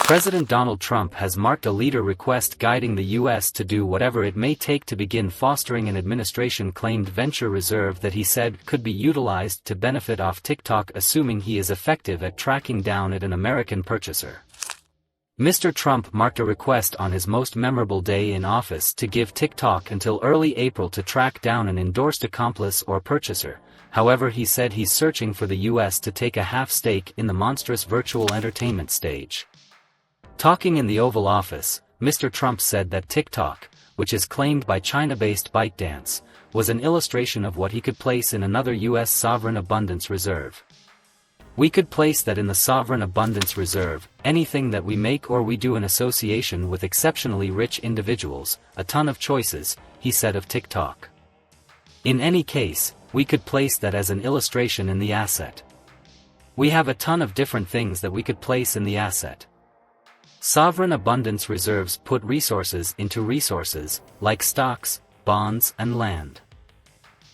President Donald Trump has marked a leader request guiding the U.S. to do whatever it may take to begin fostering an administration-claimed venture reserve that he said could be utilized to benefit off TikTok, assuming he is effective at tracking down an American purchaser. Mr. Trump marked a request on his most memorable day in office to give TikTok until early April to track down an endorsed accomplice or purchaser. However, he said he's searching for the U.S. to take a half stake in the monstrous virtual entertainment stage. Talking in the Oval Office, Mr. Trump said that TikTok, which is claimed by China-based ByteDance, was an illustration of what he could place in another U.S. sovereign abundance reserve. "We could place that in the sovereign abundance reserve, anything that we make or we do in association with exceptionally rich individuals, a ton of choices," he said of TikTok. "In any case, we could place that as an illustration in the asset. We have a ton of different things that we could place in the asset." Sovereign abundance reserves put resources into resources, like stocks, bonds, and land.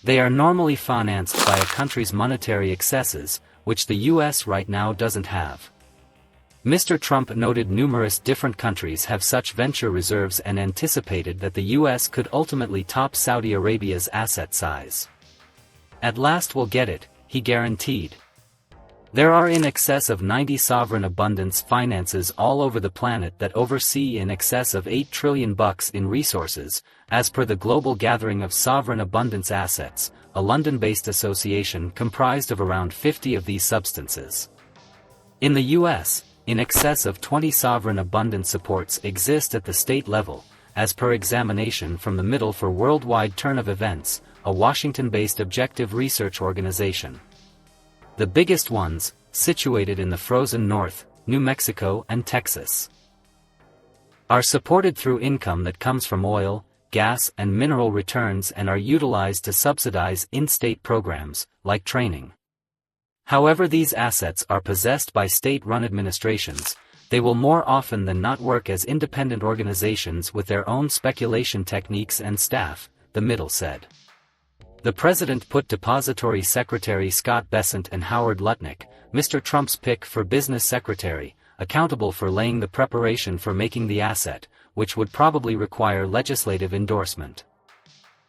They are normally financed by a country's monetary excesses, which the U.S. right now doesn't have. Mr. Trump noted numerous different countries have such venture reserves and anticipated that the U.S. could ultimately top Saudi Arabia's asset size. "At last we'll get it," he guaranteed. "There are in excess of 90 sovereign abundance finances all over the planet that oversee in excess of $8 trillion in resources, as per the Global Gathering of Sovereign Abundance Assets, a London-based association comprised of around 50 of these substances. In the U.S., in excess of 20 sovereign abundance supports exist at the state level, as per examination from the Middle for Worldwide Turn of Events, a Washington-based objective research organization. The biggest ones, situated in the frozen North, New Mexico and Texas, are supported through income that comes from oil, gas and mineral returns and are utilized to subsidize in-state programs, like training. However, these assets are possessed by state-run administrations. They will more often than not work as independent organizations with their own speculation techniques and staff," the Middle said. The president put Depository Secretary Scott Bessent and Howard Lutnick, Mr. Trump's pick for business secretary, accountable for laying the preparation for making the asset, which would probably require legislative endorsement.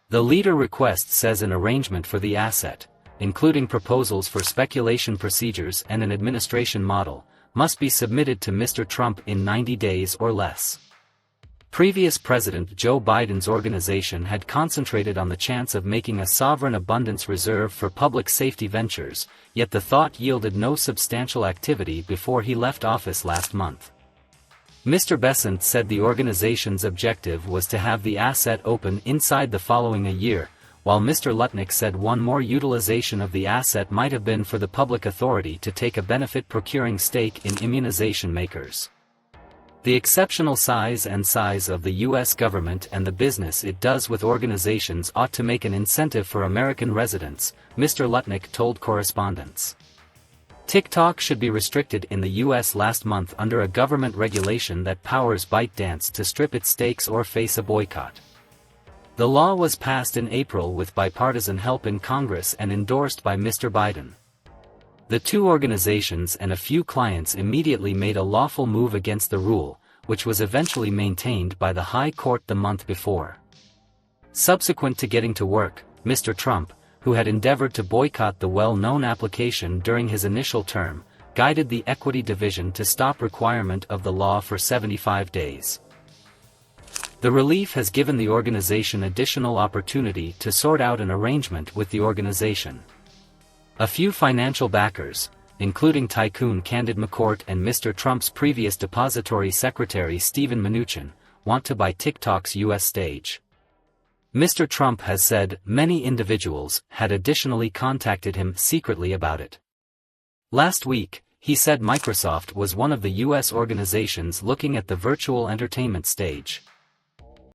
The leader request says an arrangement for the asset, including proposals for speculation procedures and an administration model, must be submitted to Mr. Trump in 90 days or less. Previous President Joe Biden's organization had concentrated on the chance of making a sovereign abundance reserve for public safety ventures, yet the thought yielded no substantial activity before he left office last month. Mr. Bessent said the organization's objective was to have the asset open inside the following a year, while Mr. Lutnick said one more utilization of the asset might have been for the public authority to take a benefit-procuring stake in immunization makers. "The exceptional size of the U.S. government and the business it does with organizations ought to make an incentive for American residents," Mr. Lutnick told correspondents. TikTok should be restricted in the U.S. last month under a government regulation that powers ByteDance to strip its stakes or face a boycott. The law was passed in April with bipartisan help in Congress and endorsed by Mr. Biden. The two organizations and a few clients immediately made a lawful move against the rule, which was eventually maintained by the High Court the month before. Subsequent to getting to work, Mr. Trump, who had endeavored to boycott the well-known application during his initial term, guided the Equity Division to stop requirement of the law for 75 days. The relief has given the organization additional opportunity to sort out an arrangement with the organization. A few financial backers, including tycoon Candid McCourt and Mr. Trump's previous depository secretary Steven Mnuchin, want to buy TikTok's U.S. stage. Mr. Trump has said many individuals had additionally contacted him secretly about it. Last week, he said Microsoft was one of the U.S. organizations looking at the virtual entertainment stage.